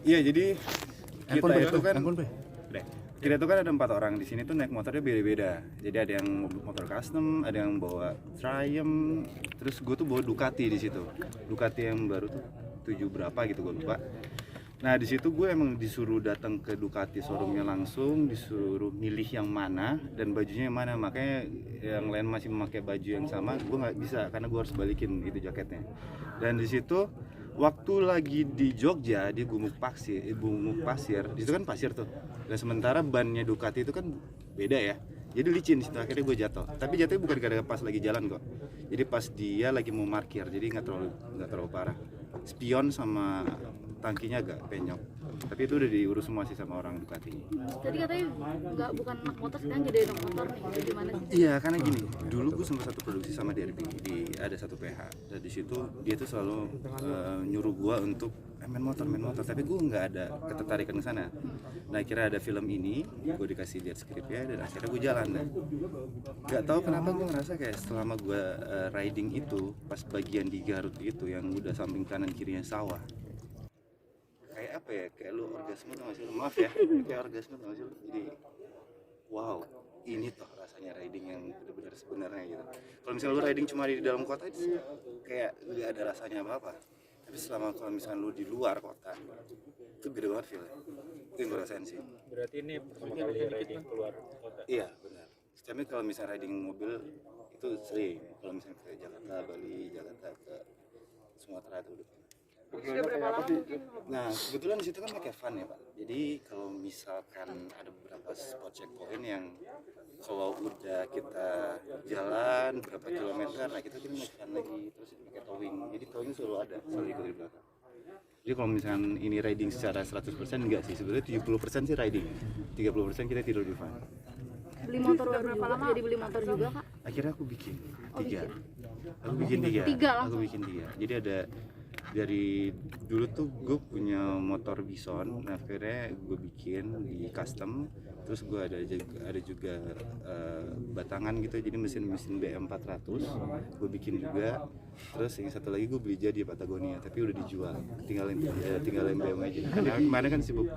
Iya, jadi kita itu kan ada 4 orang di sini tuh naik motornya beda-beda. Jadi ada yang motor custom, ada yang bawa Triumph, terus gue tuh bawa Ducati di situ. Ducati yang baru tuh 7 berapa gitu gue lupa. Nah di situ gue emang disuruh datang ke Ducati showroomnya langsung, disuruh milih yang mana dan bajunya yang mana. Makanya yang lain masih memakai baju yang sama, gue nggak bisa karena gue harus balikin gitu jaketnya. Dan di situ waktu lagi di Jogja di Gumuk Pasir, di situ kan pasir tuh. Dan sementara bannya Ducati itu kan beda ya. Jadi licin situ, akhirnya gue jatuh. Tapi jatuhnya bukan gara-gara pas lagi jalan kok. Jadi pas dia lagi mau parkir, jadi nggak terlalu parah. Spion sama tangkinya agak penyok. Tapi itu udah diurus semua sih sama orang Ducati. Tadi katanya bukan anak motor, sekarang jadi anak motor nih. Gimana sih? Iya, karena gini, dulu gue sempat satu produksi sama DRP ada satu PH. Dan di situ dia tuh selalu nyuruh gue untuk main motor, tapi gue nggak ada ketertarikan ke sana. Nah, akhirnya ada film ini, gue dikasih lihat skripnya dan akhirnya gue jalan deh. Gak tahu kenapa gue ngerasa kayak selama gue riding itu, pas bagian di Garut itu yang udah samping kanan kirinya sawah. Kayak apa ya, kayak lu orgasme tau gak sih lu? Maaf ya, kayak orgasme tau gak sih lu? Jadi wow, ini toh rasanya riding yang benar-benar sebenarnya gitu. Kalau misalnya lu riding cuma di dalam kota itu kayak gak ada rasanya apa-apa. Tapi selama kalau misalnya lu di luar kota, itu beda banget feel-nya. Itu yang gue rasain sih. Berarti ini pertama kali riding keluar kota? Iya, benar. Tapi kalau misalnya riding mobil itu sering. Kalau misalnya ke Jakarta, Bali, Jakarta ke Sumatera itu udah. Sudah berapa lama mungkin? Nah, kebetulan di situ kan pakai van ya Pak. Jadi kalau misalkan ada beberapa spot checkpoint yang kalau udah kita jalan berapa kilometer, nah kita naik van lagi, terus pakai towing. Jadi towing selalu ada, selalu ikut di belakang. Jadi kalau misalkan ini riding secara 100% enggak sih, sebenarnya 70% sih riding, 30% kita tidur di van. Beli motor berapa lama? Jadi beli motor juga kak? Akhirnya aku bikin 3. Aku bikin 3. Jadi ada dari dulu tuh gue punya motor Bison, nah akhirnya gue bikin di custom, terus gue ada juga batangan gitu, jadi mesin BM 400 gue bikin juga, terus yang satu lagi gue beli jadi Patagonia tapi udah dijual, tinggalin BM aja karena kemarin kan sibuk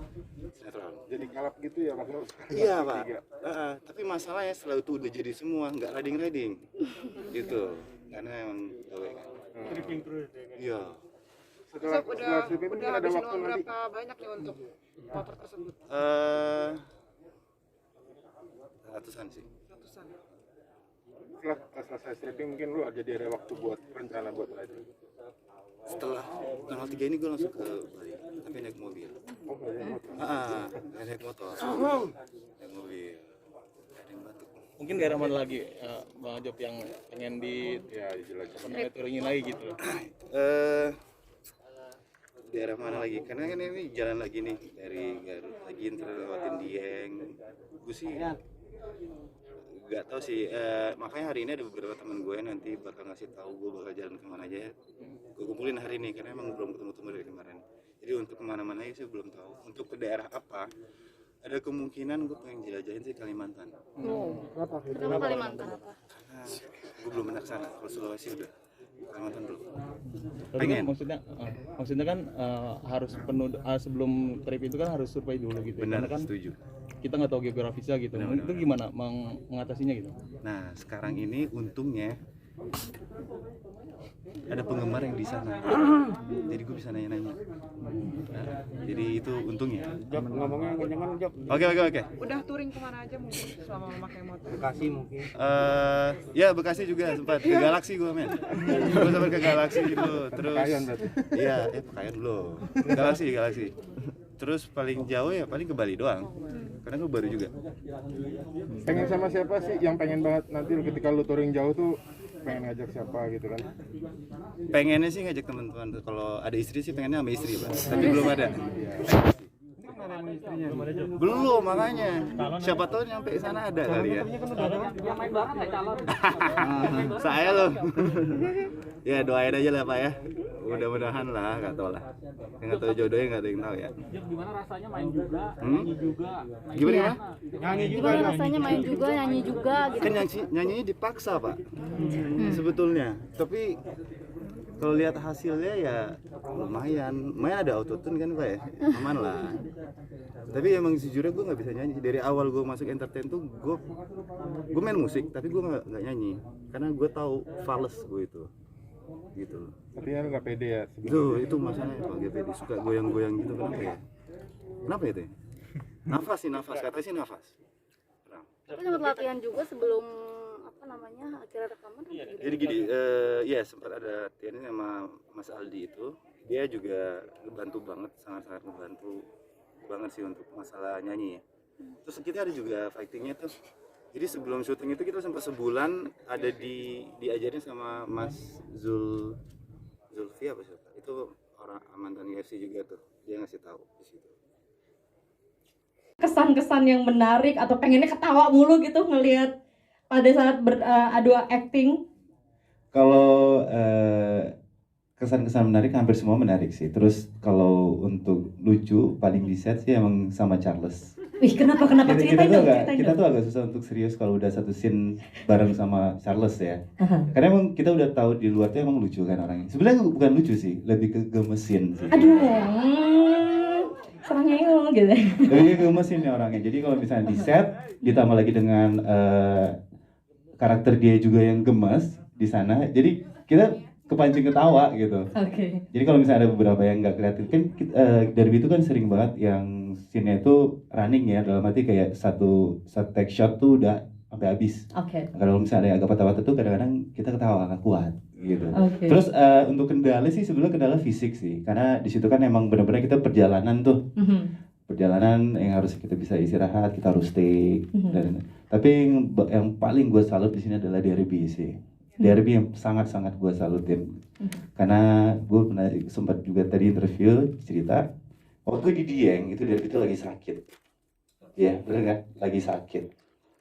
sinetron. Jadi kalap gitu ya Mas? Iya Pak, tapi masalahnya setelah itu udah jadi semua nggak riding gitu karena emang gawe kan. Tripping terus. Iya. Setelah udah ada habisin waktu uang nanti. berapa banyak nih untuk motor tersebut? Ratusan sih. Ratusan. Setelah selesai stripping mungkin lu jadi ada waktu buat rencana buat riding. Setelah tanggal 3 ini gue langsung ke Bali, tapi naik mobil. Oh, nggak ada motor. Naik motor. Naik mobil. Ada yang batuk. Mungkin daerah mana lagi Bang Job yang pengen di Ya, jelas. turingin lagi gitu? Daerah mana lagi? Karena kan ini jalan lagi nih dari Garut lagi ntar lewatin Dieng. Gue sih nggak tahu sih. Makanya hari ini ada beberapa teman gue nanti bakal ngasih tahu gue bakal jalan kemana aja. Gue kumpulin hari ini karena emang belum ketemu dari kemarin. Jadi untuk kemana-mana sih belum tahu. Untuk ke daerah apa? Ada kemungkinan gue pengen jelajahin sih Kalimantan. Kenapa Kalimantan? Karena gue belum pernah kesana. Kalau Sulawesi udah, Kalimantan belum. Tapi kan maksudnya kan harus penuh sebelum trip itu kan harus survei dulu gitu. Benar, Karena kan setuju. kita nggak tahu geografisnya gitu. Benar. Itu gimana mengatasinya gitu? Nah sekarang ini untungnya ada penggemar yang di sana, jadi gue bisa nanya-nanya. Nah, jadi itu untungnya. Job, ngomongnya kenceng Job. Oke. Udah touring kemana aja mungkin selama memakai motor? Bekasi mungkin. Ya Bekasi juga sempat ke Galaxy gue men. Gue sempat ke Galaxy gitu. Terus Pekayon berarti. iya, Pekayon belum. Galaxy. Terus paling jauh ya paling ke Bali doang. Karena gue baru juga. Pengen sama siapa sih yang pengen banget nanti ketika lu touring jauh tuh pengen ngajak siapa gitu kan? Pengennya sih ngajak teman-teman. Kalau ada istri sih pengennya sama istri, Pak. Tapi belum ada. Belum, makanya. Siapa tahu nyampe ke sana ada kali ya. Yang main bareng nggak calon? Saya loh. Ya doain aja lah Pak ya. Mudah-mudahan lah, nggak tahu lah. Yang nggak tahu jodohnya nggak ada yang tahu ya. Gimana rasanya main juga, nyanyi juga? Gimana? Gimana rasanya main juga, nyanyi juga gitu? Kan nyanyinya dipaksa Pak. Sebetulnya. Tapi kalau lihat hasilnya ya lumayan ada autotune kan Pak ya, aman lah. Tapi emang sejujurnya gue nggak bisa nyanyi. Dari awal gue masuk entertain tuh gue main musik tapi gue nggak nyanyi karena gue tahu fals gue itu gitu. Artinya lu nggak pede ya sebelumnya? Itu masalahnya Pak, gak pede, suka goyang-goyang gitu. Kenapa ya teh? Nafas katanya sih nafas. Tapi sempat latihan juga sebelum akhirnya rekaman kan? Jadi gini, ya sempat ada latihan sama Mas Aldi itu. Dia juga ngebantu banget, sangat-sangat ngebantu banget sih untuk masalah nyanyi ya. Terus kita ada juga fightingnya tuh. Jadi sebelum syuting itu kita sempat sebulan ada diajarin sama Mas Zulfi apa sih? Itu orang mantan UFC juga tuh. Dia ngasih tahu di situ. Kesan-kesan yang menarik atau pengennya ketawa mulu gitu ngelihat pada saat beradu acting? Kalau kesan-kesan menarik hampir semua menarik sih. Terus kalau untuk lucu paling di set sih emang sama Charles. Wih, kenapa ceritain dong? Kita tuh agak susah untuk serius kalau udah satu scene bareng sama Charles ya. Karena emang kita udah tahu di luar tuh emang lucu kan orangnya. Sebenarnya bukan lucu sih, lebih ke gemesin sih. Aduh, serangnya gitu. Lebih ke gemesin ya orangnya. Jadi kalau misalnya di set ditambah lagi dengan karakter dia juga yang gemes di sana, jadi kita kepancing ketawa gitu. Oke. Jadi kalau misalnya ada beberapa yang nggak kreatif kan Derby itu kan sering banget yang scene-nya itu running ya, dalam arti kayak satu take shot tuh udah sampai habis. Oke. Kalau misalnya ada yang agak patah-patah tuh kadang-kadang kita ketawa nggak kuat gitu. Oke. Terus untuk kendala sih sebenarnya kendala fisik sih, karena di situ kan emang benar-benar kita perjalanan tuh. Perjalanan yang harus kita bisa istirahat, kita harus stay. Tapi yang paling gue salut di sini adalah Derby sih. Derby yang sangat-sangat gue salutin. Karena gue pernah sempat juga tadi interview cerita waktu di Dieng itu Derby itu lagi sakit. Ya, bener kan? Lagi sakit.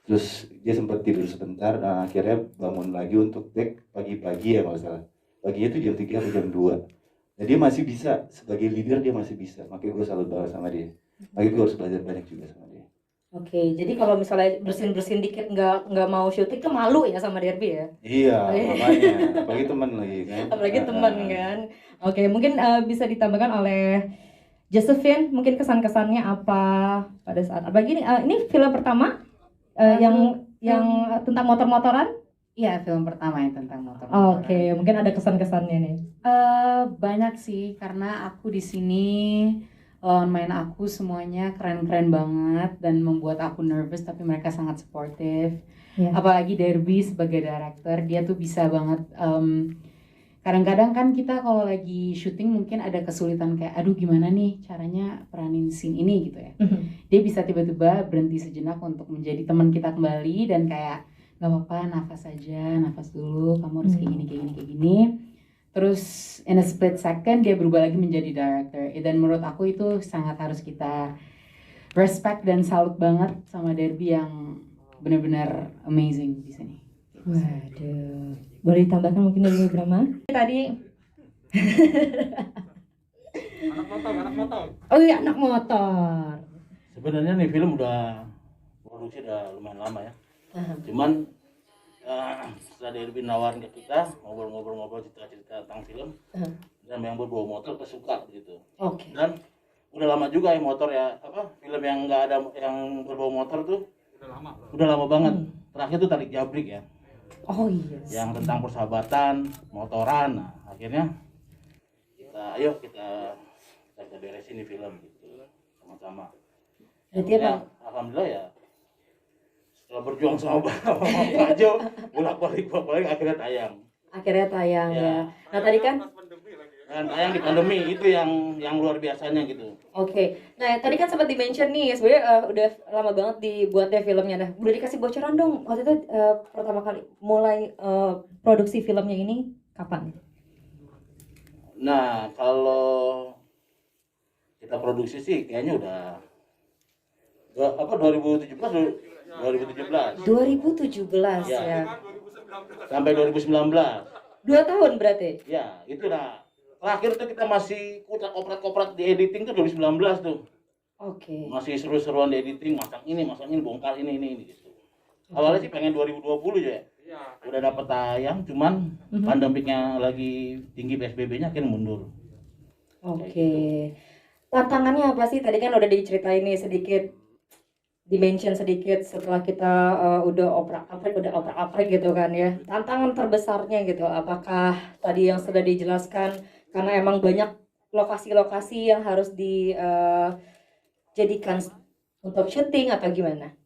Terus dia sempat tidur sebentar, nah akhirnya bangun lagi untuk take pagi-pagi ya kalau salah. Paginya itu jam 3 atau jam 2. Nah, dia masih bisa, sebagai leader dia masih bisa. Makanya gue salut banget sama dia. Makanya gue harus belajar banyak juga sama dia. Oke, jadi kalau misalnya bersin dikit nggak mau syuting tuh malu ya sama Derby ya? Iya, makanya. Apalagi teman lagi kan. Apalagi teman kan. Oke, mungkin bisa ditambahkan oleh Josephine, mungkin kesan-kesannya apa pada saat apalagi ini film pertama yang tentang motor-motoran? Iya, film pertama yang tentang motor-motoran. Oke, mungkin ada kesan-kesannya nih. Banyak sih, karena aku di sini lawan main aku semuanya keren-keren banget dan membuat aku nervous, tapi mereka sangat supportive. Apalagi Derby sebagai director, dia tuh bisa banget. Kadang-kadang kan kita kalau lagi syuting mungkin ada kesulitan kayak aduh gimana nih caranya peranin scene ini gitu ya. Dia bisa tiba-tiba berhenti sejenak untuk menjadi teman kita kembali dan kayak nggak apa-apa, nafas dulu, kamu harus kayak gini. Terus in a split second dia berubah lagi menjadi director. Dan menurut aku itu sangat harus kita respect dan salut banget sama Derby yang benar-benar amazing di sini. Waduh, boleh ditambahkan mungkin dari drama? Tadi anak motor. Oh iya, anak motor. Sebenarnya nih film udah produksi udah lumayan lama ya. Cuman setelah Derby nawarin ke kita ngobrol-ngobrol cerita tentang film dan yang berbau motor kesuka gitu. Oke. Dan udah lama juga ya motor ya film yang nggak ada yang berbau motor tuh udah lama banget. Terakhir tuh Tarik Jabrik ya. Oh iya. Yang tentang persahabatan motoran. Nah, akhirnya kita beresin di film gitu sama-sama. Berarti ya, alhamdulillah ya. Setelah berjuang sama Pak Jo, bolak-balik akhirnya tayang. Ya. Nah tadi kan tayang di pandemi itu yang luar biasanya gitu. Oke. Nah tadi kan sempat di-mention nih sebenarnya udah lama banget dibuatnya filmnya. Nah boleh dikasih bocoran dong waktu itu pertama kali mulai produksi filmnya ini kapan? Nah kalau kita produksi sih kayaknya udah 2017 ya. Sampai 2019. 2 tahun berarti? Ya, itu dah. Terakhir tuh kita masih koprat di editing tuh 2019 tuh. Oke. Masih seru-seruan di editing, masak ini, bongkar ini gitu. Awalnya sih pengen 2020 aja ya. udah dapat tayang, cuman pandemiknya lagi tinggi, PSBB-nya akhirnya mundur. Oke. Tantangannya apa sih? Tadi kan udah diceritain nih sedikit, dimention sedikit setelah kita udah oprak-aprik gitu kan ya. Tantangan terbesarnya gitu, apakah tadi yang sudah dijelaskan karena emang banyak lokasi-lokasi yang harus dijadikan untuk syuting atau gimana?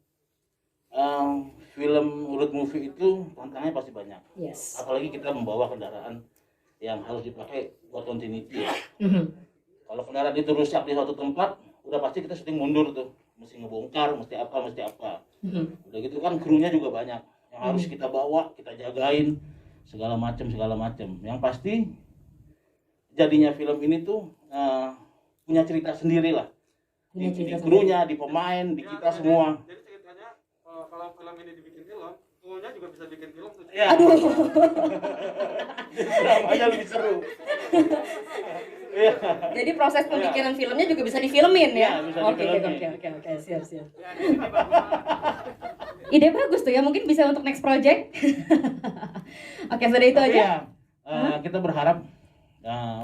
Film road movie itu tantangannya pasti banyak. Yes. Apalagi kita membawa kendaraan yang harus dipakai buat continuity ya. Kalau kendaraan itu rusak di suatu tempat, udah pasti kita syuting mundur tuh. Mesti ngebongkar, mesti apa. Udah gitu kan krunya juga banyak yang harus kita bawa, kita jagain segala macam. Yang pasti jadinya film ini tuh punya cerita sendiri lah. Di krunya, di pemain, di kita semua. Jadi ceritanya kalau film ini dibikin film, krunya juga bisa bikin film tuh. Ya. Aduh. Aja lebih seru. Jadi proses pembikinan filmnya juga bisa difilmin ya? Iya, bisa Oke, difilmin. oke, siap. Ide bagus tuh ya, mungkin bisa untuk next project. Oke, sudah itu Tapi aja. ya, kita berharap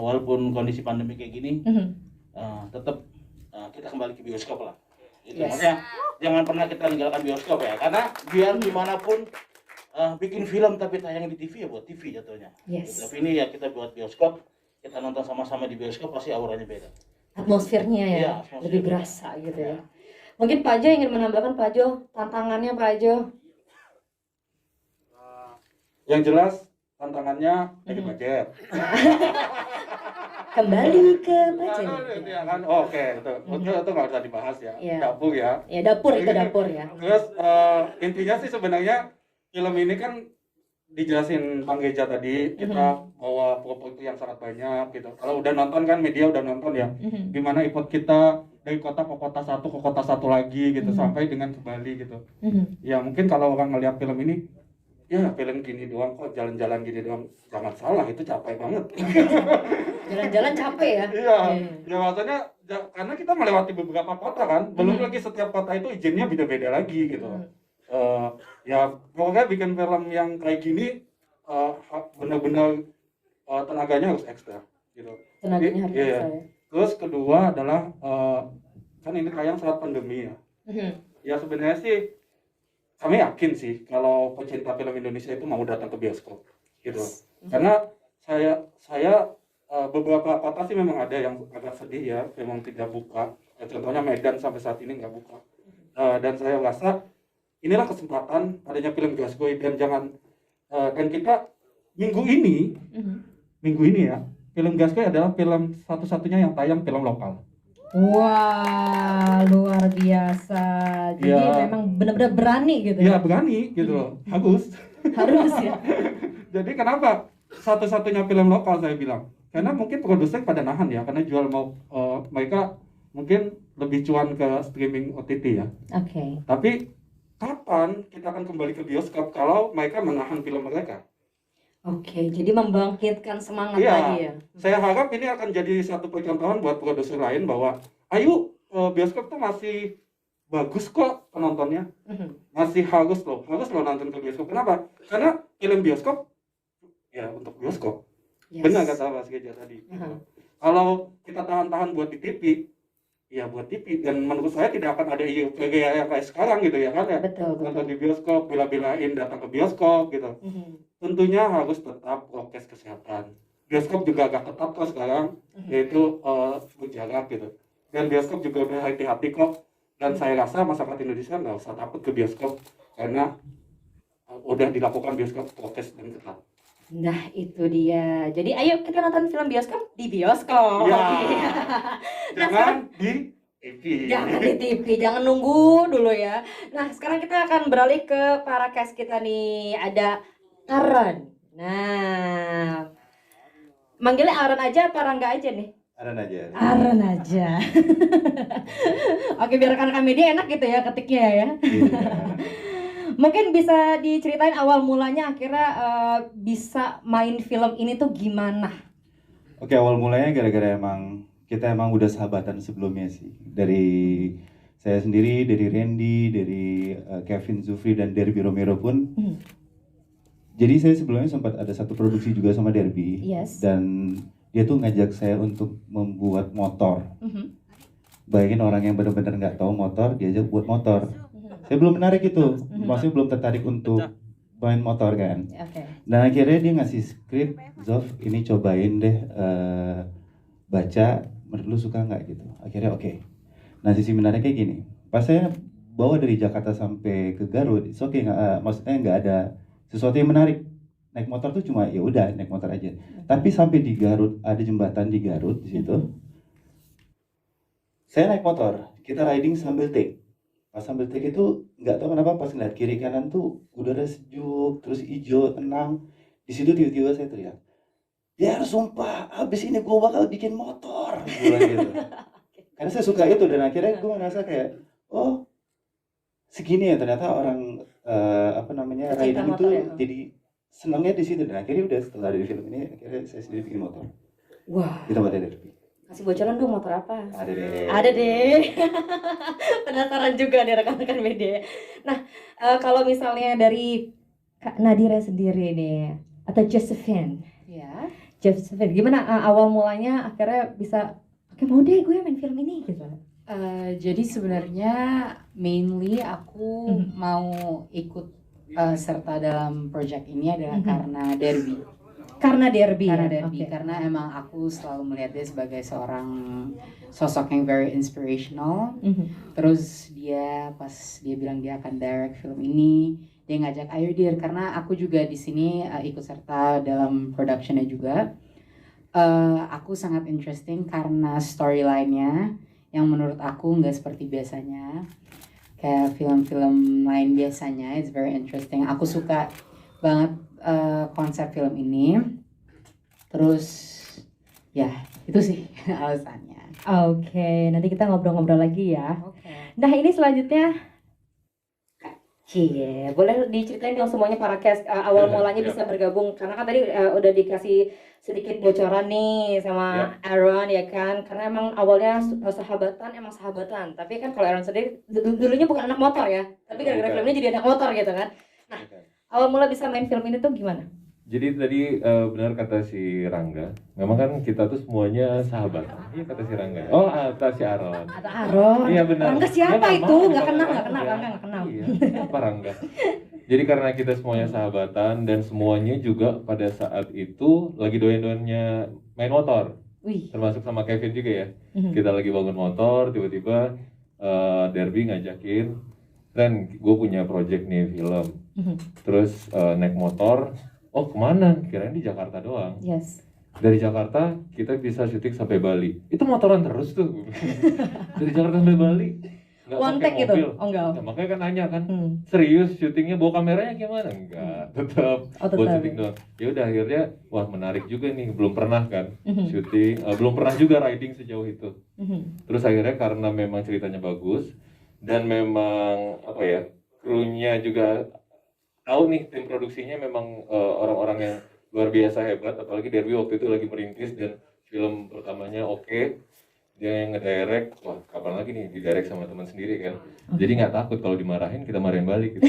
walaupun kondisi pandemi kayak gini, tetap kita kembali ke bioskop lah. Itu Yes. maksudnya jangan pernah kita meninggalkan bioskop ya, karena biar gimana pun bikin film tapi tayang di TV ya buat TV jatuhnya. Yes. Tapi ini ya kita buat bioskop, kita nonton sama-sama di bioskop pasti auranya beda. Atmosfernya ya, Iya, atmosfer. lebih berasa gitu ya. Mungkin Pak Jo ingin menambahkan, Pak Jo, tantangannya Pak Jo. Yang jelas tantangannya ada budget. Kembali ke budget. Ya kan, oke, itu nggak usah dibahas ya. Iya. Dapur ya. Ya dapur itu dapur ya. Terus intinya sih sebenarnya film ini kan dijelasin Bang Geja tadi, kita bawa properti yang sangat banyak gitu. Kalau udah nonton kan, media udah nonton ya, gimana effort kita dari kota ke kota satu lagi gitu, sampai dengan ke Bali gitu. Ya mungkin kalau orang ngeliat film ini, ya film gini doang kok, jalan-jalan gini doang, jangan salah, itu capek banget. Jalan-jalan capek ya. Iya, ya maksudnya karena kita melewati beberapa kota kan, belum lagi setiap kota itu izinnya beda-beda lagi gitu. Ya pokoknya bikin film yang kayak gini benar-benar tenaganya harus ekstra gitu. Tenaganya harus Iya. ekstra ya. Terus kedua adalah kan ini tayang saat pandemi ya. Ya sebenarnya sih kami yakin sih kalau pecinta film Indonesia itu mau datang ke bioskop gitu. Karena saya beberapa kota sih memang ada yang agak sedih ya, memang tidak buka. Contohnya Medan sampai saat ini nggak buka. Dan saya rasa inilah kesempatan adanya film Gasgoy, dan dan kita minggu ini ya, film Gasgoy adalah film satu-satunya yang tayang film lokal. Wah, luar biasa. Jadi Ya. memang benar-benar berani gitu. Ya berani gitu loh, harus. Harus ya. Jadi kenapa satu-satunya film lokal saya bilang? Karena mungkin produsen pada nahan ya, karena jual mereka mungkin lebih cuan ke streaming OTT ya. Oke. Tapi kapan kita akan kembali ke bioskop kalau mereka menahan film mereka? Oke, jadi membangkitkan semangat Iya, lagi ya. saya harap ini akan jadi satu percontohan buat produser lain bahwa ayo bioskop tuh masih bagus kok penontonnya, masih harus loh nonton ke bioskop. Kenapa? Karena film bioskop ya untuk bioskop. Yes. Benar kata Mas Geja tadi. Kalau kita tahan-tahan buat di TV, ya buat TV, dan menurut saya tidak akan ada IUPG yang kayak sekarang gitu ya kan ya. Betul. Nonton di bioskop, bela-belain datang ke bioskop gitu. Tentunya harus tetap prokes kesehatan. Bioskop juga agak ketat kok sekarang, yaitu berjarak gitu. Dan bioskop juga berhati-hati kok. Dan saya rasa masyarakat Indonesia nggak usah takut ke bioskop karena udah dilakukan bioskop prokes dan ketat. Nah itu dia. Jadi ayo kita nonton film bioskop di bioskop. Ya. Jangan di TV. Jangan di TV, jangan nunggu dulu ya. Nah sekarang kita akan beralih ke para cast kita nih. Ada Aaron. Nah, manggilnya Aaron aja apa Rangga aja nih? Aaron aja. Aaron aja. Oke, biar rekan-rekan media enak gitu ya ketiknya ya. Mungkin bisa diceritain awal mulanya akhirnya bisa main film ini tuh gimana? Oke, awal mulanya gara-gara kita emang udah sahabatan sebelumnya sih. Dari saya sendiri, dari Randy, dari Kevin Zufri dan Derby Romero pun Jadi saya sebelumnya sempat ada satu produksi juga sama Derby. Yes. Dan dia tuh ngajak saya untuk membuat motor. Bayangin orang yang benar-benar nggak tahu motor, diajak buat motor. Saya belum menarik itu, maksudnya belum tertarik untuk main motor kan. Dan akhirnya dia ngasih skrip, Zof ini cobain deh baca, menurut lu suka nggak gitu. Akhirnya oke. Nah sisi menariknya kayak gini, pas saya bawa dari Jakarta sampai ke Garut, oke maksudnya nggak ada sesuatu yang menarik. Naik motor tuh cuma ya udah naik motor aja. Tapi sampai di Garut, ada jembatan di Garut di situ. Saya naik motor, kita riding sambil take. Pas sambil take itu nggak tahu kenapa pas ngeliat kiri kanan tuh udara sejuk, terus hijau, tenang. Di situ tiba-tiba saya teriak, ya sumpah, abis ini gue bakal bikin motor. Bilang gitu. Karena saya suka itu dan akhirnya gue merasa kayak, oh segini ya ternyata orang riding itu jadi senangnya di situ. Dan akhirnya udah setelah dari film ini akhirnya saya sendiri bikin motor. Wah. Di tempat Derby. Kasih bocoran dong motor apa? Ada deh. Ada deh. Penasaran juga nih rekan-rekan media. Nah, kalau misalnya dari Kak Nadira sendiri nih atau Josephine. Ya. Josephine, gimana awal mulanya akhirnya bisa oke mau deh gue main film ini gitu. Jadi sebenarnya mainly aku mau ikut serta dalam project ini adalah karena Derby. Karena Derby. Karena emang aku selalu melihat dia sebagai seorang sosok yang very inspirational. Terus dia pas dia bilang dia akan direct film ini, dia ngajak ayo dir, karena aku juga di sini ikut serta dalam productionnya juga. Aku sangat interesting karena storyline-nya yang menurut aku nggak seperti biasanya. Kayak film-film lain biasanya, it's very interesting. Aku suka banget konsep film ini. Terus ya itu sih alasannya. Oke, nanti kita ngobrol-ngobrol lagi ya. Nah ini selanjutnya Cie, boleh diceritain dong semuanya para cast awal mulanya bisa bergabung, karena kan tadi udah dikasih sedikit bocoran nih sama Aaron ya kan, karena emang awalnya sahabatan, tapi kan kalau Aaron sendiri dulunya bukan anak motor ya, tapi gara-gara film ini jadi anak motor gitu kan. Nah, awal mula bisa main film ini tuh gimana? Jadi tadi benar kata si Rangga, memang kan kita tuh semuanya sahabat. Iya kata si Rangga. Oh, kata si Aaron. Atau Aaron. Iya benar. Rangga siapa itu? Nggak kenal, Rangga nggak kenal. Iya, siapa Rangga? Jadi karena kita semuanya sahabatan dan semuanya juga pada saat itu lagi doyan-doyannya main motor. Termasuk sama Kevin juga ya. Kita lagi bangun motor, tiba-tiba Derby ngajakin, Ren, gue punya project nih film. Terus naik motor. Oh kemana? Kirain di Jakarta doang. Yes. Dari Jakarta kita bisa syuting sampai Bali. Itu motoran terus tuh. Dari Jakarta sampai Bali. Nggak One pakai take gitu? mobil. Oh enggak. Ya, makanya kan nanya kan, serius syutingnya bawa kameranya gimana? Enggak, tetap buat syuting doang. Ya udah akhirnya, wah menarik juga nih. Belum pernah kan syuting, belum pernah juga riding sejauh itu. Terus akhirnya karena memang ceritanya bagus dan memang apa ya, krunya juga tahu nih tim produksinya memang orang-orang yang luar biasa hebat, apalagi Derby waktu itu lagi merintis dan film pertamanya oke. Dia yang ngedirect, wah kapan lagi nih didirect sama teman sendiri kan. Jadi nggak takut kalau dimarahin, kita marahin balik gitu.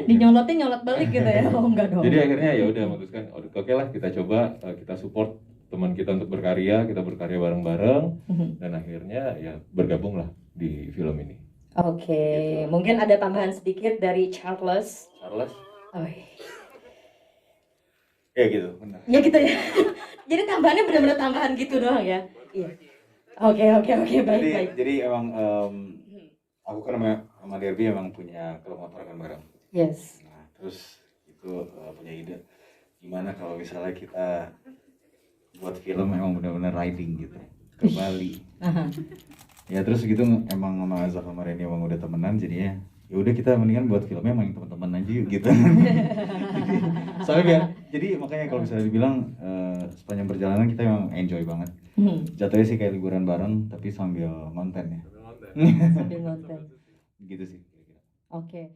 Dinyolotin nyolot balik gitu ya. Oh enggak dong. Jadi akhirnya ya udah memutuskan oke lah kita coba, kita support teman kita untuk berkarya, kita berkarya bareng-bareng dan akhirnya ya bergabung lah di film ini. Oke, mungkin ada tambahan sedikit dari Charles. Oh, ya gitu, benar. Ya gitu ya. Jadi tambahannya benar-benar tambahan gitu doang ya. Iya. Oke, baik. Jadi emang aku kan sama Derby emang punya klub motor kan bareng. Yes. Nah, terus itu punya ide gimana kalau misalnya kita buat film emang benar-benar riding gitu ke Bali. Ya terus gitu emang sama Azaf sama Reni emang udah temenan, jadinya ya udah kita mendingan buat filmnya main teman-teman aja yuk gitu. Soalnya jadi makanya kalau misalnya dibilang sepanjang perjalanan kita emang enjoy banget. Jatuhnya sih kayak liburan bareng tapi sambil konten ya. Sambil konten. Gitu sih. Oke.